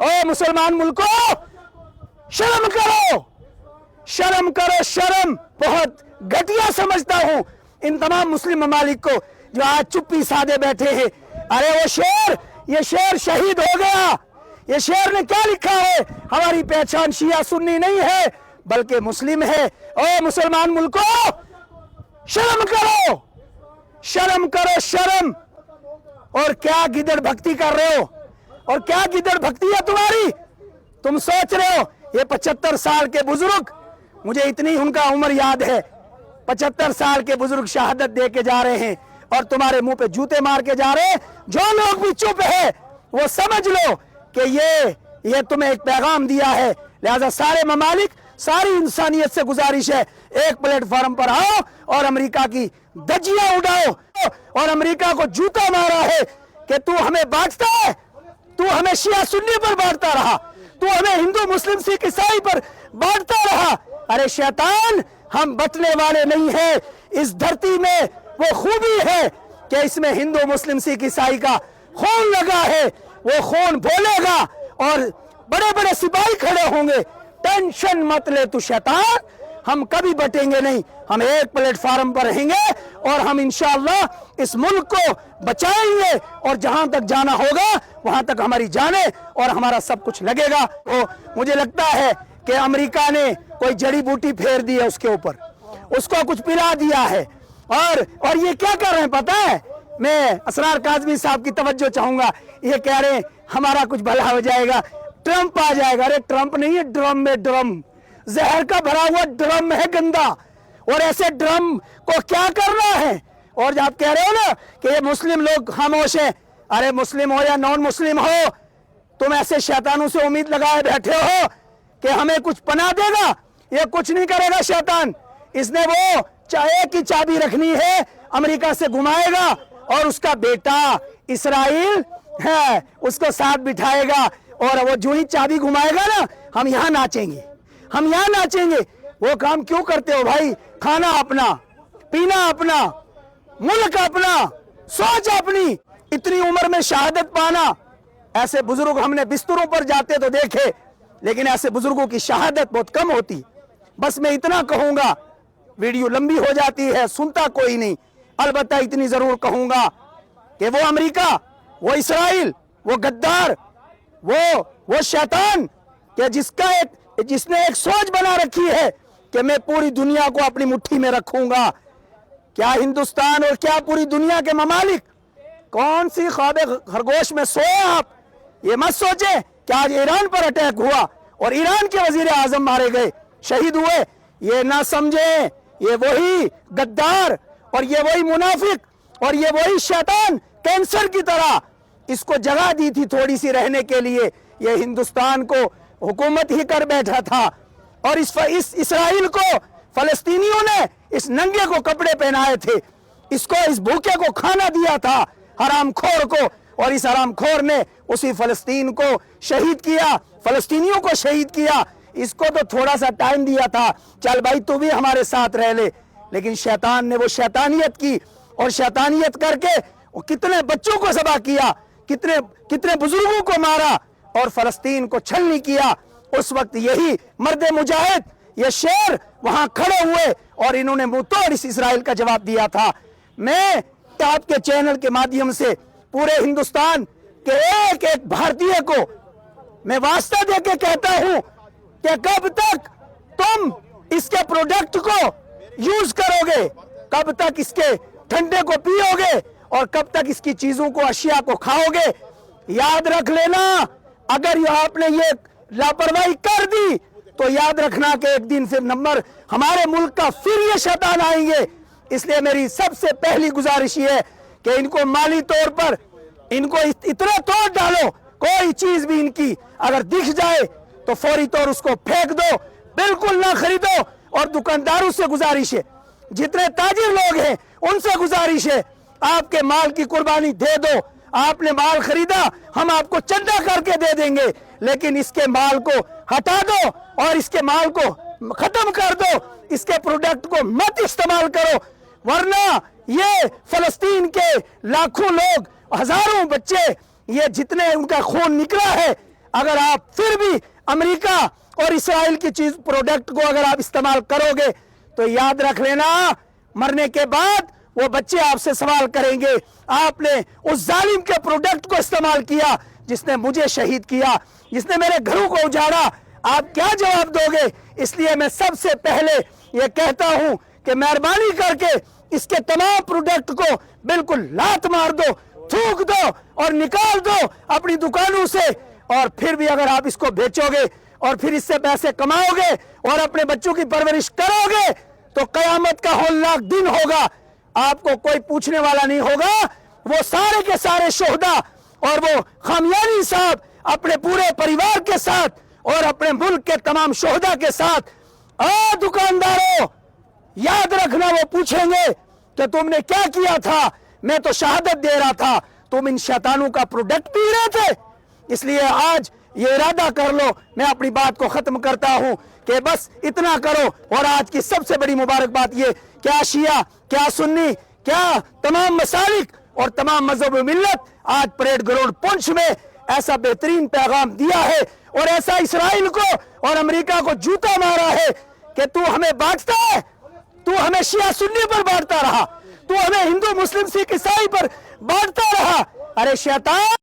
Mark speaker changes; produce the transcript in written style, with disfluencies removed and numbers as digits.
Speaker 1: ओ मुसलमान मुल्कों, शर्म करो, शर्म करो, शर्म। बहुत घटिया समझता हूं इन तमाम मुस्लिम ममालिक को जो आज चुप्पी साधे बैठे हैं। अरे वो शेर, ये शेर शहीद हो गया। ये शेर ने क्या लिखा है? हमारी पहचान शिया सुन्नी नहीं है बल्कि मुस्लिम है। ओ मुसलमान मुल्कों, शर्म करो, शर्म करो, शर्म। और क्या गिदड़ भक्ति कर रहे हो? और क्या गिदड़ भक्ति है तुम्हारी? तुम सोच रहे हो ये 75 साल के बुजुर्ग, मुझे इतनी उनका उम्र याद है, 75 साल के बुजुर्ग शहादत दे के जा रहे हैं और तुम्हारे मुंह पे जूते मार के जा रहे हैं। जो लोग भी चुप है वो समझ लो कि ये तुम्हें एक पैगाम दिया है। लिहाजा सारे ममालिक, सारी इंसानियत से गुजारिश है, एक प्लेटफॉर्म पर आओ और अमेरिका की धज्जियां उड़ाओ। और अमेरिका को जूता मारा है कि तू हमें बांटता है, तू हमें शिया सुन्नी पर बांटता रहा, तू हमें हिंदू मुस्लिम सिख ईसाई पर बांटता रहा। अरे शैतान, हम बटने वाले नहीं हैं। इस धरती में वो खूबी है कि इसमें हिंदू मुस्लिम सिख ईसाई का खून लगा है। वो खून बोलेगा और बड़े बड़े सिपाही खड़े होंगे। टेंशन मत ले तू शैतान, हम कभी बटेंगे नहीं। हम एक प्लेटफॉर्म पर रहेंगे और हम इंशाअल्लाह इस मुल्क को बचाएंगे और जहां तक जाना होगा वहां तक हमारी जाने और हमारा सब कुछ लगेगा। तो मुझे लगता है कि अमेरिका ने कोई जड़ी बूटी फेर दी है उसके ऊपर, उसको कुछ पिला दिया है। और ये क्या कर रहे हैं पता है? मैं असरार काज़मी साहब की तवज्जो चाहूंगा। ये कह रहे हैं हमारा कुछ भला हो जाएगा, ट्रंप आ जाएगा। अरे ट्रंप नहीं है, ड्रम में ड्रम, जहर का भरा हुआ ड्रम है गंदा। और ऐसे ड्रम को क्या करना है? और आप कह रहे हो ना कि ये मुस्लिम लोग खामोश हैं, अरे मुस्लिम हो या नॉन मुस्लिम हो, तुम ऐसे शैतानों से उम्मीद लगाए बैठे हो कि हमें कुछ पना देगा। ये कुछ नहीं करेगा शैतान। इसने वो एक ही चाबी रखनी है, अमेरिका से घुमाएगा और उसका बेटा इस्राइल है उसको साथ बिठाएगा और वो जो ही चाबी घुमाएगा ना, हम यहाँ नाचेंगे, हम यहाँ नाचेंगे। वो काम क्यों करते हो भाई? खाना अपना, पीना अपना, मुल्क अपना, सोच अपनी। इतनी उम्र में शहादत पाना, ऐसे बुजुर्ग हमने बिस्तरों पर जाते तो देखे, लेकिन ऐसे बुजुर्गों की शहादत बहुत कम होती। बस मैं इतना कहूंगा, वीडियो लंबी हो जाती है, सुनता कोई नहीं। अलबत्ता इतनी जरूर कहूंगा कि वो अमेरिका, वो इस्राइल, वो गद्दार, वो शैतान कि जिसने एक सोच बना रखी है कि मैं पूरी दुनिया को अपनी मुट्ठी में रखूंगा। क्या हिंदुस्तान और क्या पूरी दुनिया के ममालिक कौन सी ख्वाबे खरगोश में सोए आप? ये मत सोचे कि आज ईरान पर अटैक हुआ और ईरान के वजीर आजम मारे गए, शहीद हुए। ये ना समझे, ये वही गद्दार और ये वही मुनाफिक और ये वही शैतान कैंसर की तरह इसको जगह दी थी थोड़ी सी रहने के लिए। ये हिंदुस्तान को हुकूमत ही कर बैठा था और इस इसराइल को फलस्तीनियों ने इस नंगे को कपड़े पहनाए थे, इसको इस भूखे को खाना दिया था, हरामखोर को। और इस हरामखोर ने उसी फलस्तीन को शहीद किया, फलस्तीनियों को शहीद किया। इसको तो थोड़ा सा टाइम दिया था, चल भाई तू भी हमारे साथ रह ले। लेकिन शैतान ने वो शैतानियत की और शैतानियत करके वो कितने बच्चों को ज़बह किया, कितने बुजुर्गों को मारा और फलस्तीन को छलनी किया। उस वक्त यही मर्द मुजाहिद, ये शेर वहां खड़े हुए और इन्होंने मुंह तोड़ इस इसराइल का जवाब दिया था। मैं आपके चैनल के माध्यम से पूरे हिंदुस्तान के एक एक भारतीय को मैं वास्ता देके कहता हूं कि कब तक तुम इसके प्रोडक्ट को यूज करोगे, कब तक इसके ठंडे को पियोगे और कब तक इसकी चीजों को, अशिया को खाओगे। याद रख लेना, अगर आपने ये लापरवाही कर दी तो याद रखना कि एक दिन फिर नंबर हमारे मुल्क का फिर ये शैतान आएंगे। इसलिए मेरी सबसे पहली गुजारिश ये है कि इनको माली तौर पर इनको इतना तोड़ डालो, कोई चीज भी इनकी अगर दिख जाए तो फौरी तौर उसको फेंक दो, बिल्कुल ना खरीदो। और दुकानदारों से गुजारिश है, जितने ताजिर लोग हैं उनसे गुजारिश है, आपके माल की कुर्बानी दे दो। आपने माल खरीदा, हम आपको चंदा करके दे देंगे, लेकिन इसके माल को हटा दो और इसके माल को खत्म कर दो, इसके प्रोडक्ट को मत इस्तेमाल करो। वरना ये फलस्तीन के लाखों लोग, हजारों बच्चे, ये जितने उनका खून निकला है, अगर आप फिर भी अमेरिका और इसराइल की चीज प्रोडक्ट को अगर आप इस्तेमाल करोगे तो याद रख लेना, मरने के बाद वो बच्चे आपसे सवाल करेंगे आपने उस जालिम के प्रोडक्ट को इस्तेमाल किया जिसने मुझे शहीद किया, जिसने मेरे घरों को उजाड़ा, आप क्या जवाब दोगे? इसलिए मैं सबसे पहले ये कहता हूं कि मेहरबानी करके इसके तमाम प्रोडक्ट को बिल्कुल लात मार दो, थूक दो और निकाल दो अपनी दुकानों से। और फिर भी अगर आप इसको बेचोगे और फिर इससे पैसे कमाओगे और अपने बच्चों की परवरिश करोगे तो कयामत का होलनाक दिन होगा, आपको कोई पूछने वाला नहीं होगा। वो सारे के सारे शोहदा और वो खामियानी साहब अपने पूरे परिवार के साथ और अपने मुल्क के तमाम शोहदा के साथ, दुकानदारों याद रखना, वो पूछेंगे कि तुमने क्या किया था, मैं तो शहादत दे रहा था, तुम इन शैतानों का प्रोडक्ट पी रहे थे। इसलिए आज ये इरादा कर लो, मैं अपनी बात को खत्म करता हूं कि बस इतना करो। और आज की सबसे बड़ी मुबारक बात ये, क्या शिया, क्या सुन्नी, क्या तमाम मसालिक और तमाम मजहब मिल्लत आज परेड ग्राउंड पुंछ में ऐसा बेहतरीन पैगाम दिया है और ऐसा इसराइल को और अमेरिका को जूता मारा है कि तू हमें बांटता है, तू हमें शिया सुन्नी पर बांटता रहा, तू हमें हिंदू मुस्लिम सिख ईसाई पर बांटता रहा। अरे शैतान,